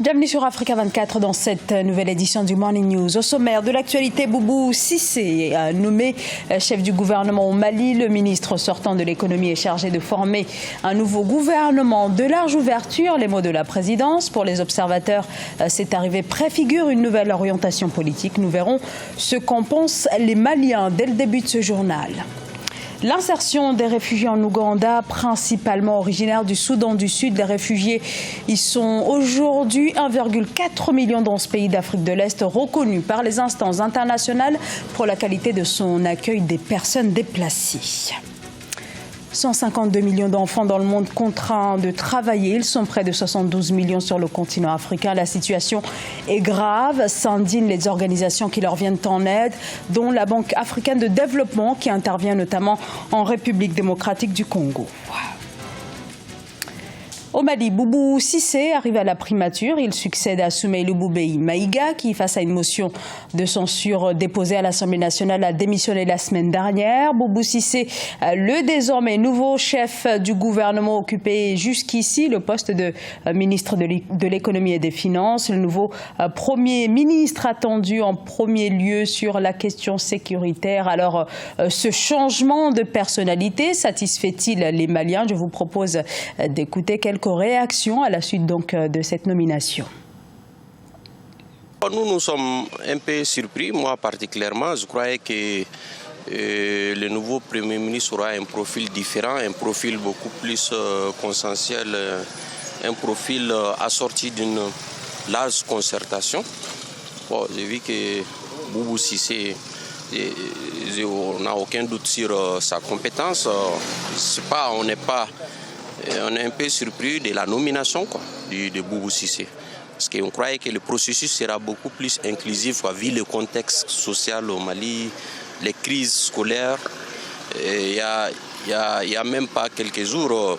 Bienvenue sur Africa 24 dans cette nouvelle édition du Morning News. Au sommaire de l'actualité, Boubou Cissé, nommé chef du gouvernement au Mali. Le ministre sortant de l'économie est chargé de former un nouveau gouvernement de large ouverture. Les mots de la présidence. Pour les observateurs, cette arrivée préfigure une nouvelle orientation politique. Nous verrons ce qu'en pensent les Maliens dès le début de ce journal. L'insertion des réfugiés en Ouganda, principalement originaires du Soudan du Sud. Les réfugiés, ils sont aujourd'hui 1,4 million dans ce pays d'Afrique de l'Est, reconnu par les instances internationales pour la qualité de son accueil des personnes déplacées. 152 millions d'enfants dans le monde contraints de travailler. Ils sont près de 72 millions sur le continent africain. La situation est grave, s'indignent les organisations qui leur viennent en aide, dont la Banque africaine de développement qui intervient notamment en République démocratique du Congo. Au Mali, Boubou Cissé arrive à la primature. Il succède à Soumeilou Boubei Maïga qui, face à une motion de censure déposée à l'Assemblée nationale, a démissionné la semaine dernière. Boubou Cissé, le désormais nouveau chef du gouvernement, occupé jusqu'ici le poste de ministre de l'économie et des finances. Le nouveau premier ministre attendu en premier lieu sur la question sécuritaire. Alors, ce changement de personnalité satisfait-il les Maliens? Je vous propose d'écouter quelques réactions à la suite donc de cette nomination. Nous sommes un peu surpris, moi particulièrement. Je croyais que le nouveau Premier ministre aura un profil différent, un profil beaucoup plus consensuel, un profil assorti d'une large concertation. Bon, j'ai vu que Boubou Cissé, on n'a aucun doute sur sa compétence. On est un peu surpris de la nomination de Boubou Cissé. Parce qu'on croyait que le processus sera beaucoup plus inclusif vu le contexte social au Mali, les crises scolaires. Il y a même pas quelques jours,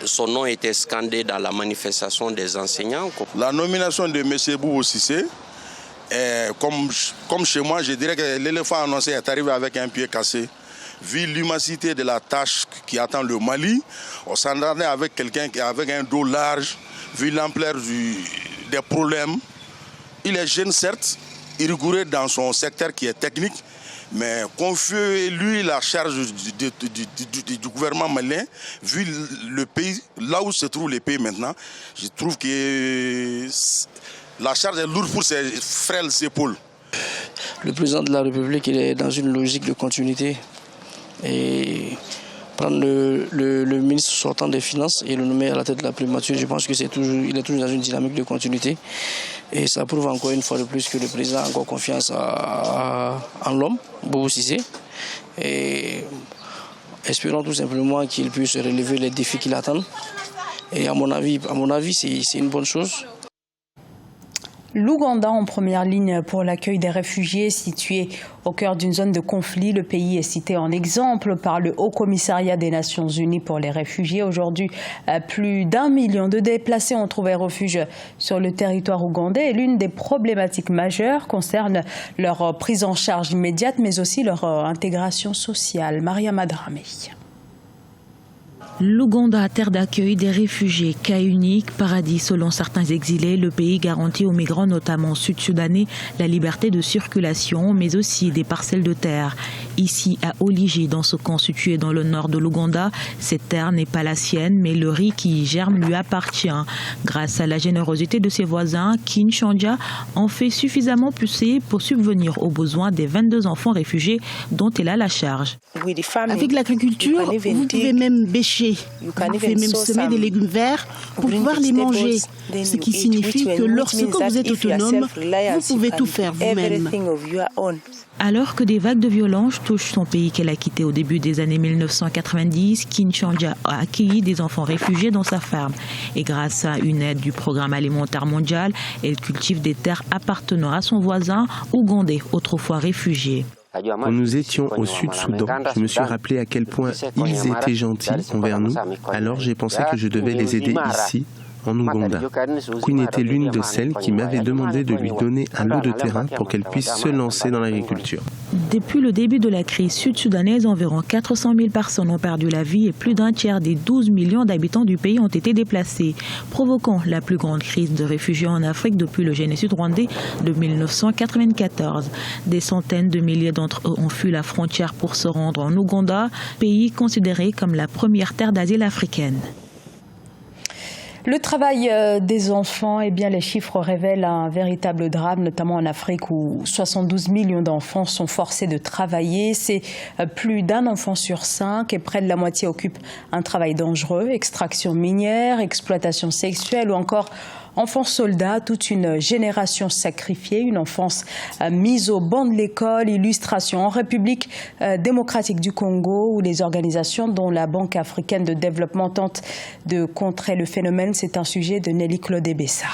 son nom était scandé dans la manifestation des enseignants. La nomination de M. Boubou Cissé, comme chez moi, je dirais que l'éléphant annoncé est arrivé avec un pied cassé. Vu l'immensité de la tâche qui attend le Mali, on s'entendait avec quelqu'un avec un dos large, vu l'ampleur des problèmes. Il est jeune certes, rigoureux dans son secteur qui est technique, mais confier lui la charge du gouvernement malien, vu le pays, là où se trouve le pays maintenant, je trouve que la charge est lourde pour ses frêles épaules. Le président de la République, il est dans une logique de continuité. Et prendre le ministre sortant des Finances et le nommer à la tête de la primature, je pense qu'il est toujours dans une dynamique de continuité. Et ça prouve encore une fois de plus que le président a encore confiance en l'homme, Boubou Cissé. Et espérons tout simplement qu'il puisse relever les défis qui l'attendent. Et à mon avis, c'est une bonne chose. L'Ouganda en première ligne pour l'accueil des réfugiés situés au cœur d'une zone de conflit. Le pays est cité en exemple par le Haut Commissariat des Nations Unies pour les réfugiés. Aujourd'hui, plus d'1 million de déplacés ont trouvé refuge sur le territoire ougandais. Et l'une des problématiques majeures concerne leur prise en charge immédiate, mais aussi leur intégration sociale. Maria Madramé. L'Ouganda, terre d'accueil des réfugiés, cas unique, paradis selon certains exilés. Le pays garantit aux migrants, notamment sud-soudanais, la liberté de circulation, mais aussi des parcelles de terre. Ici, à Oligi, dans ce camp situé dans le nord de l'Ouganda, cette terre n'est pas la sienne, mais le riz qui y germe lui appartient. Grâce à la générosité de ses voisins, Kinshanja en fait suffisamment pousser pour subvenir aux besoins des 22 enfants réfugiés dont elle a la charge. Avec l'agriculture, vous pouvez même bêcher. Vous pouvez même semer des légumes verts pour pouvoir les manger, ce qui signifie que lorsque vous êtes autonome, vous pouvez tout faire vous-même. Alors que des vagues de violence touchent son pays qu'elle a quitté au début des années 1990, Kinshanja a accueilli des enfants réfugiés dans sa ferme. Et grâce à une aide du Programme alimentaire mondial, elle cultive des terres appartenant à son voisin ougandais, autrefois réfugié. Quand nous étions au Sud-Soudan, je me suis rappelé à quel point ils étaient gentils envers nous. Alors j'ai pensé que je devais les aider ici, en Ouganda. Queen était l'une de celles qui m'avaient demandé de lui donner un lot de terrain pour qu'elle puisse se lancer dans l'agriculture. Depuis le début de la crise sud-soudanaise, environ 400 000 personnes ont perdu la vie et plus d'un tiers des 12 millions d'habitants du pays ont été déplacés, provoquant la plus grande crise de réfugiés en Afrique depuis le génocide rwandais de 1994. Des centaines de milliers d'entre eux ont fui la frontière pour se rendre en Ouganda, pays considéré comme la première terre d'asile africaine. Le travail des enfants, eh bien, les chiffres révèlent un véritable drame, notamment en Afrique où 72 millions d'enfants sont forcés de travailler. C'est plus d'un enfant sur 5 et près de la moitié occupent un travail dangereux, extraction minière, exploitation sexuelle ou encore enfants soldats, toute une génération sacrifiée, une enfance mise au banc de l'école. Illustration en République démocratique du Congo où les organisations dont la Banque africaine de développement tentent de contrer le phénomène. C'est un sujet de Nelly Claude-Bessa.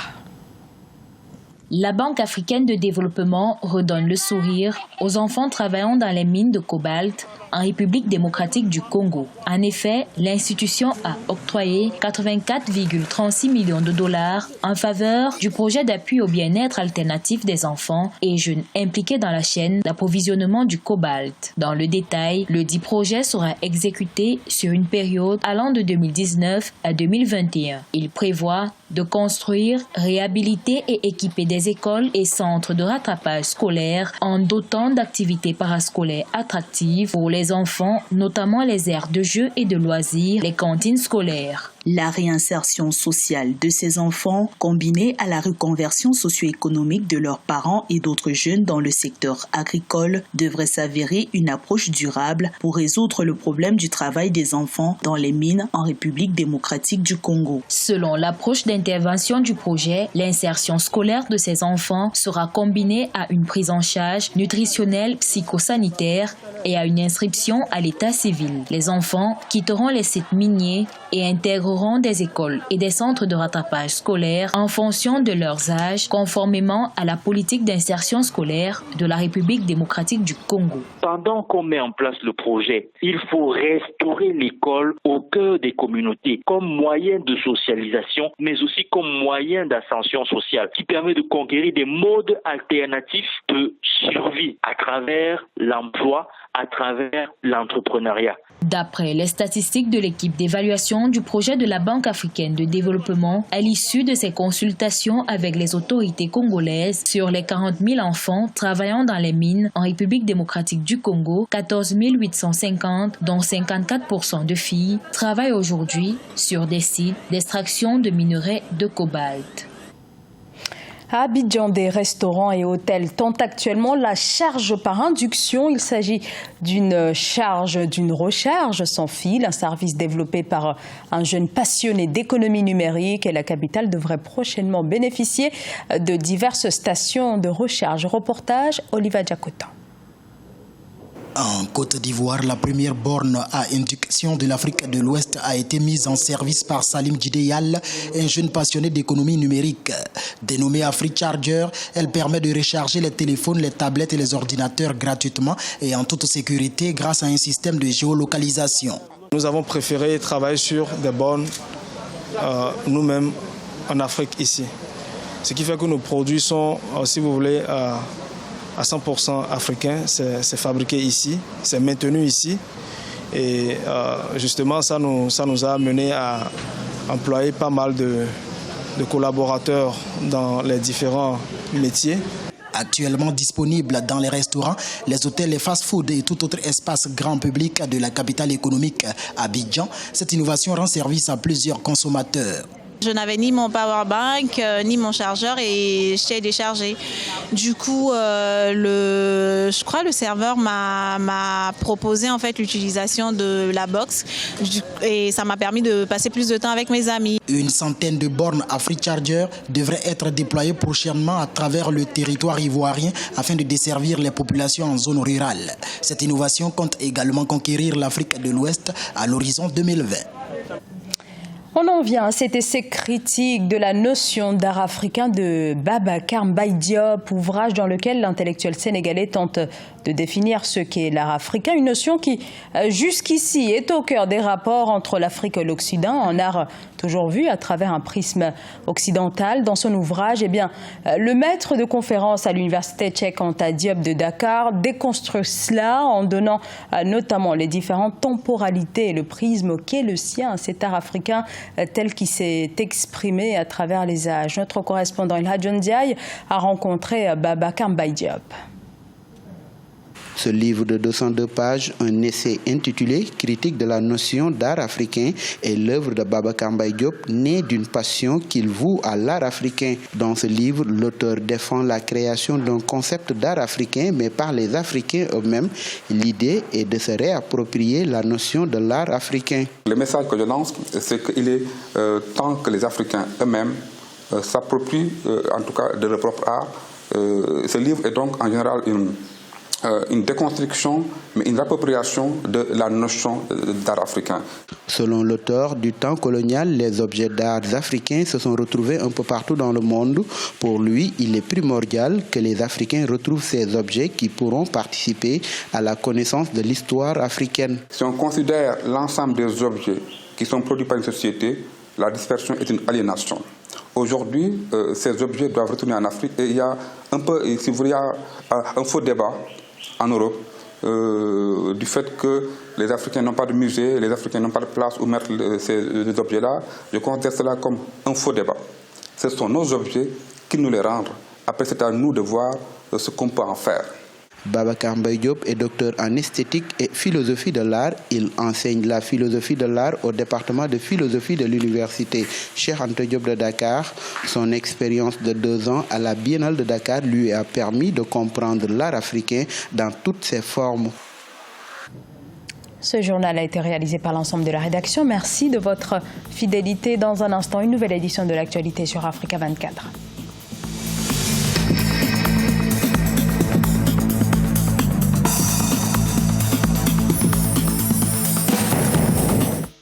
La Banque africaine de développement redonne le sourire aux enfants travaillant dans les mines de cobalt en République démocratique du Congo. En effet, l'institution a octroyé 84,36 millions de dollars en faveur du projet d'appui au bien-être alternatif des enfants et jeunes impliqués dans la chaîne d'approvisionnement du cobalt. Dans le détail, le dit projet sera exécuté sur une période allant de 2019 à 2021. Il prévoit de construire, réhabiliter et équiper des écoles et centres de rattrapage scolaire en dotant d'activités parascolaires attractives pour les enfants, notamment les aires de jeux et de loisirs, les cantines scolaires. La réinsertion sociale de ces enfants, combinée à la reconversion socio-économique de leurs parents et d'autres jeunes dans le secteur agricole, devrait s'avérer une approche durable pour résoudre le problème du travail des enfants dans les mines en République démocratique du Congo. Selon l'approche d'intervention du projet, l'insertion scolaire de ces enfants sera combinée à une prise en charge nutritionnelle, psychosanitaire et à une inscription à l'état civil. Les enfants quitteront les sites miniers et intégreront des écoles et des centres de rattrapage scolaire en fonction de leurs âges, conformément à la politique d'insertion scolaire de la République démocratique du Congo. Pendant qu'on met en place le projet, il faut restaurer l'école au cœur des communautés comme moyen de socialisation, mais aussi comme moyen d'ascension sociale qui permet de conquérir des modes alternatifs de survie à travers l'emploi, à travers l'entrepreneuriat. D'après les statistiques de l'équipe d'évaluation du projet de la Banque africaine de développement, à l'issue de ces consultations avec les autorités congolaises, sur les 40 000 enfants travaillant dans les mines en République démocratique du Congo, 14 850, dont 54% de filles, travaillent aujourd'hui sur des sites d'extraction de minerais de cobalt. À Abidjan, des restaurants et hôtels tentent actuellement la charge par induction. Il s'agit d'une recharge sans fil, un service développé par un jeune passionné d'économie numérique. Et la capitale devrait prochainement bénéficier de diverses stations de recharge. Reportage, Oliva Diakotan. En Côte d'Ivoire, la première borne à induction de l'Afrique de l'Ouest a été mise en service par Salim Djideyal, un jeune passionné d'économie numérique. Dénommée AfriCharger, elle permet de recharger les téléphones, les tablettes et les ordinateurs gratuitement et en toute sécurité grâce à un système de géolocalisation. Nous avons préféré travailler sur des bornes nous-mêmes en Afrique ici. Ce qui fait que nos produits sont, si vous voulez, à 100% africain, c'est fabriqué ici, c'est maintenu ici. Et justement, ça nous a amené à employer pas mal de collaborateurs dans les différents métiers. Actuellement disponible dans les restaurants, les hôtels, les fast-food et tout autre espace grand public de la capitale économique Abidjan, cette innovation rend service à plusieurs consommateurs. Je n'avais ni mon powerbank, ni mon chargeur et j'étais déchargée. Du coup, je crois que le serveur m'a proposé en fait l'utilisation de la box et ça m'a permis de passer plus de temps avec mes amis. Une centaine de bornes AfriCharger devraient être déployées prochainement à travers le territoire ivoirien afin de desservir les populations en zone rurale. Cette innovation compte également conquérir l'Afrique de l'Ouest à l'horizon 2020. On en vient à cet essai critique de la notion d'art africain de Babacar Mbaye Diop, ouvrage dans lequel l'intellectuel sénégalais tente de définir ce qu'est l'art africain, une notion qui, jusqu'ici, est au cœur des rapports entre l'Afrique et l'Occident, un art toujours vu à travers un prisme occidental. Dans son ouvrage, le maître de conférence à l'université tchèque Anta Diop de Dakar déconstruit cela en donnant notamment les différentes temporalités et le prisme qu'est le sien, cet art africain tel qu'il s'est exprimé à travers les âges. Notre correspondant Ilhadjon Ndiaye a rencontré Babacar Mbaye Diop. Ce livre de 202 pages, un essai intitulé « Critique de la notion d'art africain » est l'œuvre de Babacar Mbaye Diop, née d'une passion qu'il voue à l'art africain. Dans ce livre, l'auteur défend la création d'un concept d'art africain, mais par les Africains eux-mêmes. L'idée est de se réapproprier la notion de l'art africain. Le message que je lance, c'est qu'il est temps que les Africains eux-mêmes s'approprient, en tout cas, de leur propre art. Ce livre est donc en général une déconstruction, mais une appropriation de la notion d'art africain. Selon l'auteur, du temps colonial, les objets d'art africains se sont retrouvés un peu partout dans le monde. Pour lui, il est primordial que les Africains retrouvent ces objets qui pourront participer à la connaissance de l'histoire africaine. Si on considère l'ensemble des objets qui sont produits par une société, la dispersion est une aliénation. Aujourd'hui, ces objets doivent retourner en Afrique et il y a un peu, si vous voulez, un faux débat en Europe du fait que les Africains n'ont pas de musée, les Africains n'ont pas de place où mettre ces objets-là. Je considère cela comme un faux débat. Ce sont nos objets qui nous les rendent. Après, c'est à nous de voir ce qu'on peut en faire. Babacar Mbaye Diop est docteur en esthétique et philosophie de l'art. Il enseigne la philosophie de l'art au département de philosophie de l'université Cheikh Anta Diop de Dakar. Son expérience de 2 ans à la Biennale de Dakar lui a permis de comprendre l'art africain dans toutes ses formes. Ce journal a été réalisé par l'ensemble de la rédaction. Merci de votre fidélité. Dans un instant, une nouvelle édition de l'actualité sur Africa 24.